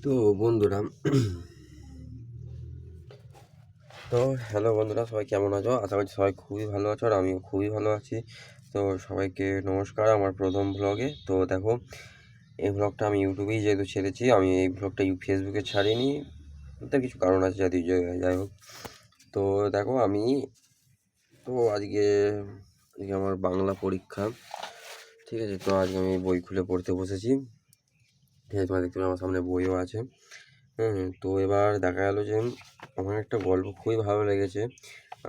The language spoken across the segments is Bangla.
তো বন্ধুরা তো হ্যালো বন্ধুরা, সবাই কেমন আছো? আশা করছি সবাই খুবই ভালো আছো, আর আমিও খুবই ভালো আছি। তো সবাইকে নমস্কার আমার প্রথম ব্লগে। তো দেখো, এই ব্লগটা আমি ইউটিউবেই যেহেতু ছেড়েছি, আমি এই ব্লগটা ফেসবুকে ছাড়িনি, তার কিছু কারণ আছে যাতে যাই হোক। তো দেখো, আমি তো আজকে আজকে আমার বাংলা পরীক্ষা, ঠিক আছে? তো আজকে আমি বই খুলে পড়তে বসেছি, ঠিক আছে? তোমরা দেখতে পাচ্ছ আমার সামনে বইও আছে। তো এবার দেখা গেল যে আমার একটা গল্প খুবই ভালো লেগেছে।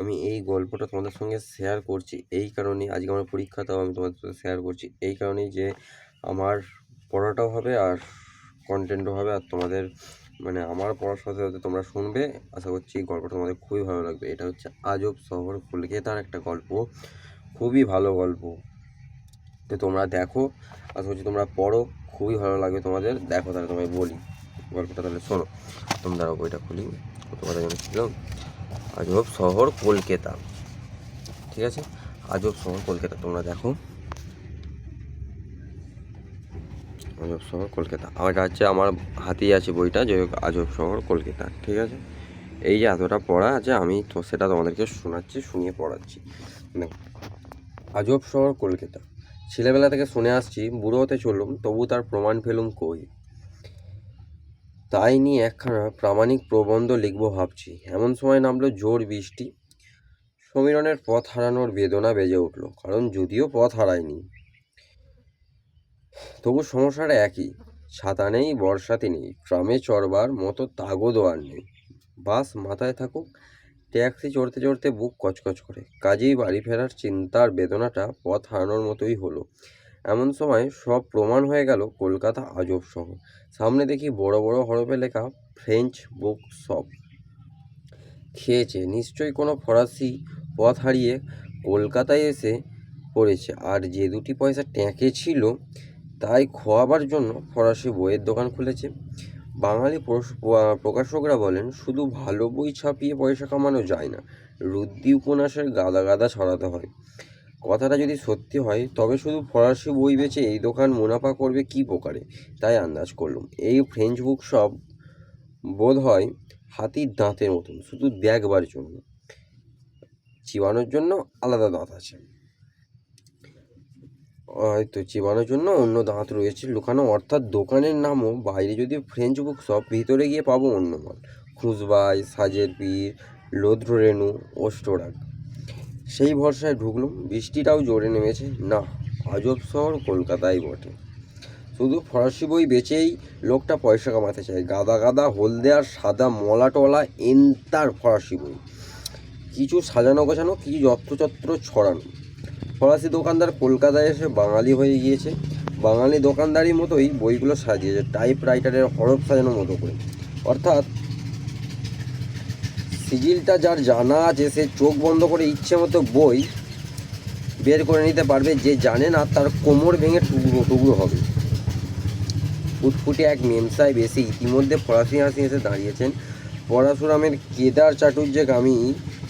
আমি এই গল্পটা তোমাদের সঙ্গে শেয়ার করছি এই কারণেই, আজকে আমার পরীক্ষা, তাও আমি তোমাদের সাথে শেয়ার করছি এই কারণেই যে আমার পড়াটাও হবে আর কন্টেন্টও হবে, আর তোমাদের মানে আমার পড়ার সাথে সাথে তোমরা শুনবে। আশা করছি এই গল্পটা তোমাদের খুবই ভালো লাগবে। এটা হচ্ছে আজব শহর কলকাতার একটা গল্প, খুবই ভালো গল্প। তো তোমরা দেখো, আশা করছি তোমরা পড়ো, খুবই ভালো লাগবে তোমাদের। দেখো তাহলে তোমায় বলি গল্পটা, তাহলে শোনো। তোমরা বইটা খুলি, তোমাদের জন্য ছিল আজব শহর কলকাতা, ঠিক আছে? আজব শহর কলকাতা, তোমরা দেখো আজব শহর কলকাতা। আর এটা হচ্ছে আমার হাতেই আছে বইটা, যে আজব শহর কলকাতা, ঠিক আছে? এই যে এতটা পড়া আছে, আমি তো সেটা তোমাদেরকে শোনাচ্ছি, শুনিয়ে পড়াচ্ছি। দেখো, আজব শহর কলকাতা। ছেলেবেলা থেকে শুনে আসছি, বুড়ো হতে চললুম তবু তার প্রমাণ পেলুম কই। তাই নিয়ে একখানা প্রামাণিক প্রবন্ধ লিখব ভাবছি। এমন সময় নামলো জোর বৃষ্টি। সমীরণের পথ হারানোর বেদনা বেজে উঠল, কারণ যদিও পথ হারায়নি, তবু সমস্যাটা একই। ছাতা নেই, বর্ষাতি নেই, ট্রামে চড়বার মতো তাগদও আর নেই। বাস মাথায় থাকুক, ট্যাক্সি চড়তে চড়তে বুক কচকচ করে। কাজেই বাড়ি ফেরার চিন্তার বেদনাটা পথ হারানোর মতোই হলো। এমন সময় সব প্রমাণ হয়ে গেল কলকাতা আজব শহর। সামনে দেখি বড় বড় হরফে লেখা ফ্রেঞ্চ বুক শপ। খেয়েছে নিশ্চয়ই কোনো ফরাসি, পথ হারিয়ে কলকাতায় এসে পড়েছে, আর যে দুটি পয়সা ট্যাঁকে ছিল তাই খোয়াবার জন্য ফরাসি বইয়ের দোকান খুলেছে। বাঙালি প্রকাশকরা বলেন, শুধু ভালো বই ছাপিয়ে পয়সা কামানো যায় না, রুদ্দি উপন্যাসের গাদা গাদা ছড়াতে হয়। কথাটা যদি সত্যি হয়, তবে শুধু ফরাসি বই বেচে এই দোকান মুনাফা করবে কী প্রকারে? তাই আন্দাজ করলুম, এই ফ্রেঞ্চ বুক শপ বোধ হয় হাতির দাঁতের মতন, শুধু দেখবার জন্য। চিবানোর জন্য আলাদা দাঁত আছে, হয়তো চিবানোর জন্য অন্য দাঁত রয়েছে লুকানো। অর্থাৎ দোকানের নামও বাইরে যদি ফ্রেঞ্চ বুক শপ, ভিতরে গিয়ে পাবো অন্য মাল। খুশবাই, সাজের পীর, রৌদ্ররেণু, অষ্টরাগ। সেই ভরসায় ঢুকলুম। বৃষ্টিটাও জোরে নেমেছে। না, আজব শহর কলকাতায় বটে। শুধু ফরাসি বই বেচেই লোকটা পয়সা কামাতে চায়। গাদা গাদা হলদে আর সাদা মলা টলা এন্তার ফরাসি বই, কিছু সাজানো গোছানো, কিছু যত্রচত্র ছড়ানো। ফরাসি দোকানদার কলকাতায় এসে বাঙালি হয়ে গিয়েছে, বাঙালি দোকানদারির মতোই বইগুলো সাজিয়েছে, টাইপ রাইটারের হরফ সাজানোর মতো করে। অর্থাৎ সিজিলটা যার জানা আছে, সে চোখ বন্ধ করে ইচ্ছে মতো বই বের করে নিতে পারবে। যে জানে না, তার কোমর ভেঙে টুকরো টুকরো হবে। ফুটফুটে এক মেম সাহেব এসে ইতিমধ্যে ফরাসি হাসি এসে দাঁড়িয়েছেন। পরশুরামের কেদার চাটুর্যে আমি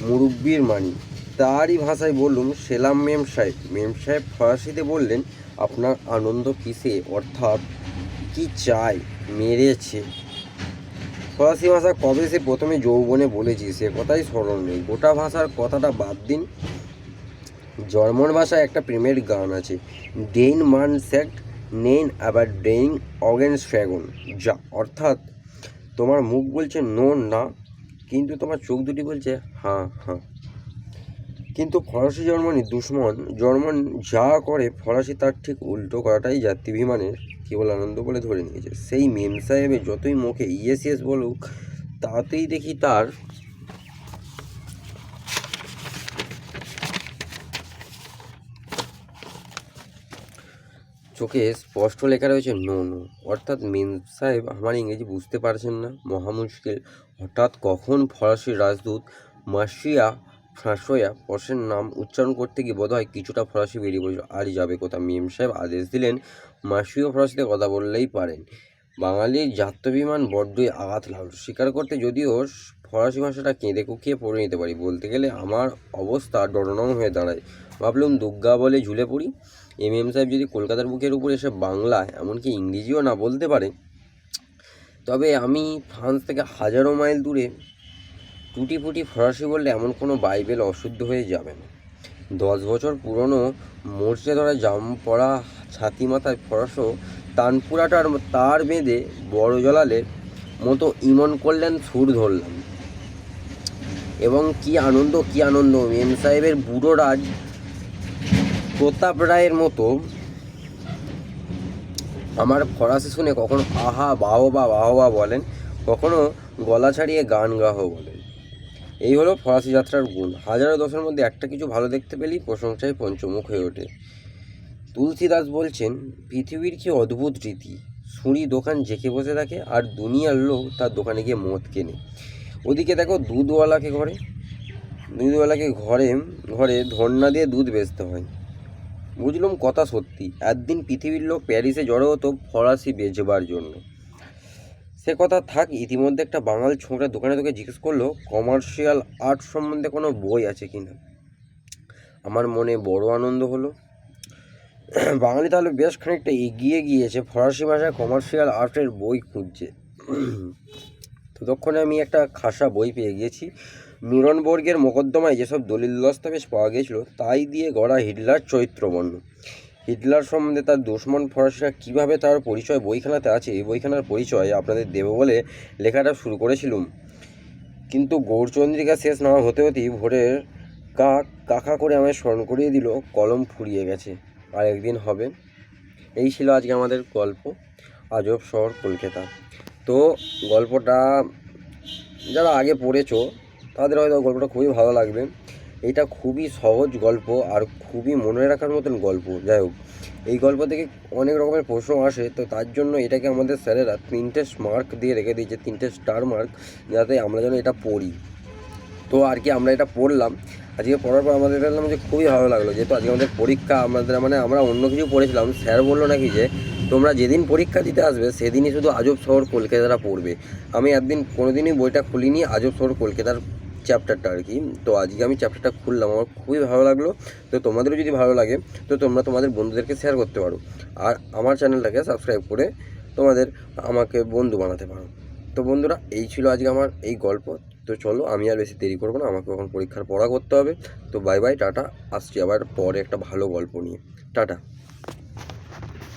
মুরব্বির মানি, তারই ভাষায় বললুম, সেলাম মেম সাহেব। মেম সাহেব ফরাসিতে বললেন, আপনার আনন্দ কিসে, অর্থাৎ কি চাই? মেরেছে। ফরাসি ভাষা কবে সে প্রথমে যৌবনে বলেছি, সে কথাই স্মরণ নেই। গোটা ভাষার কথাটা বাদ দিন। জার্মান ভাষায় একটা প্রেমের গান আছে, ডেন মান স্যাক্ট নেন আবার ডেইং অগেন স্ট্র্যাগন, যা অর্থাৎ তোমার মুখ বলছে নো না, কিন্তু তোমার চোখ দুটি বলছে হ্যাঁ হ্যাঁ। কিন্তু ফরাসি জার্মানি দুশ্মন। জার্মান যা করে ফরাসি তার ঠিক উল্টো করাটাই জাতিভিমানের কেবল আনন্দ বলে ধরে নিয়েছে। সেই মেম সাহেবের যতই মুখে ইয়েস ইয়েস বলুক, তাতেই দেখি তার চোখে স্পষ্ট লেখা রয়েছে নো নো। অর্থাৎ মেম সাহেব আমার ইংরেজি বুঝতে পারছেন না, মহা মুশকিল। হঠাৎ কখন ফরাসি রাজদূত মাসিয়া ফ্রাঁসোয়া পশের নাম উচ্চারণ করতে গিয়ে বোধ হয় কিছুটা ফরাসি বেরিয়ে পড়েছিল। আরই যাবে কোথা। মেম সাহেব আদেশ দিলেন, মাসিও ফরাসিতে কথা বললেই পারেন। বাঙালির জাত্যভিমান বড্ডই আঘাত লাগলো স্বীকার করতে, যদিও ফরাসি ভাষাটা কেঁদে কুকিয়ে পড়ে নিতে পারি। বলতে গেলে আমার অবস্থা ডরনং হয়ে দাঁড়ায়। ভাবলুম দুগ্গা বলে ঝুলে পড়ি। এম সাহেব যদি কলকাতার বুকের উপর এসে বাংলা এমনকি ইংরেজিও না বলতে পারে, তবে আমি ফ্রান্স থেকে হাজারো মাইল দূরে টুটি ফুটি ফরাসি বললে এমন কোনো বাইবেল অশুদ্ধ হয়ে যাবে না। 10 বছর পুরনো মরচে ধরা জাম পড়া ছাতি মাথায় ফরাসও তানপুরাটার তার বেঁধে বড় জলালের মতো ইমন করলেন, সুর ধরলাম। এবং কি আনন্দ মেম সাহেবের বুড়ো রাজ প্রতাপ রায়ের মতো আমার ফরাসি শুনে কখনো আহা বাহবা বলেন, কখনো গলা ছাড়িয়ে গান গাহ বলেন। এই হলো ফরাসি যাত্রার গুণ। হাজারো দশের মধ্যে একটা কিছু ভালো দেখতে পেলেই প্রশংসায় পঞ্চমুখ হয়ে ওঠে। তুলসীদাস বলছেন, পৃথিবীর কি অদ্ভুত রীতি, সুঁড়ি দোকান জেঁকে বসে থাকে আর দুনিয়ার লোক তার দোকানে গিয়ে মদ কেনে। ওদিকে দেখো দুধওয়ালাকে ঘরে ধন্না দিয়ে দুধ বেচতে হয়। বুঝলুম কথা সত্যি। একদিন পৃথিবীর লোক প্যারিসে জড়ো হতো ফরাসি বেচবার জন্য। সে কথা থাক, ইতিমধ্যে একটা বাঙাল ছোকরা দোকানে তোকে জিজ্ঞেস করলো কমার্শিয়াল আর্ট সম্বন্ধে কোনো বই আছে কিনা। আমার মনে বড় আনন্দ হলো। বাঙালি তাহলে বেশ খানিকটা এগিয়ে গিয়েছে ফরাসি ভাষায় কমার্শিয়াল আর্টের বই খুঁজছে। ততক্ষণে আমি একটা খাসা বই পেয়ে গিয়েছি। নুরনবর্গের মোকদ্দমায় যেসব দলিল দস্তাবেজ পাওয়া গিয়েছিল তাই দিয়ে গড়া হিটলার চরিত্রবর্ণ। হিটলার সম্বন্ধে তার দুশমন ফরাসিরা কীভাবে তার পরিচয় বইখানাতে আছে, এই বইখানার পরিচয় আপনাদের দেব বলে লেখাটা শুরু করেছিলুম। কিন্তু গৌরচন্দ্রিকা শেষ না হতে হতেই ভোরের কাকা করে আমায় স্মরণ করিয়ে দিল কলম ফুরিয়ে গেছে, আর একদিন হবে। এই ছিল আজকে আমাদের গল্প, আজব শহর কলকাতা। তো গল্পটা যারা আগে পড়েছো তাদের হয়তো গল্পটা খুবই ভালো লাগবে। এটা খুবই সহজ গল্প আর খুবই মনে রাখার মতন গল্প। যাই হোক, এই গল্প থেকে অনেক রকমের প্রশ্ন আসে, তো তার জন্য এটাকে আমাদের স্যারেরা 3টে মার্ক দিয়ে রেখে দিয়েছে, 3টে স্টার মার্ক, যাতে আমরা যেন এটা পড়ি। তো আর কি আমরা এটা পড়লাম। আজকে পড়ার পর আমাদের দেখলাম যে খুবই ভালো লাগলো, যেহেতু আজকে আমাদের পরীক্ষা। আমরা অন্য কিছু পড়েছিলাম, স্যার বললো নাকি যে তোমরা যেদিন পরীক্ষা দিতে আসবে সেদিনই শুধু আজব শহর কলকাতাটা পড়বে। আমি একদিন কোনোদিনই বইটা খুলিনি, আজব শহর কলকাতার চ্যাপ্টারটা আর কি। তো আজকে আমি চ্যাপ্টারটা খুললাম, আমার খুবই ভালো লাগলো। তো তোমাদেরও যদি ভালো লাগে তো তোমরা তোমাদের বন্ধুদেরকে শেয়ার করতে পারো, আর আমার চ্যানেলটাকে সাবস্ক্রাইব করে আমাকে বন্ধু বানাতে পারো। তো বন্ধুরা, এই ছিল আজকে আমার এই গল্প। তো চলো, আমি আর বেশি দেরি করবো না, আমাকে এখন পরীক্ষার পড়া করতে হবে। তো বাই বাই, টাটা, আসছি আবার পরে একটা ভালো গল্প নিয়ে। টাটা।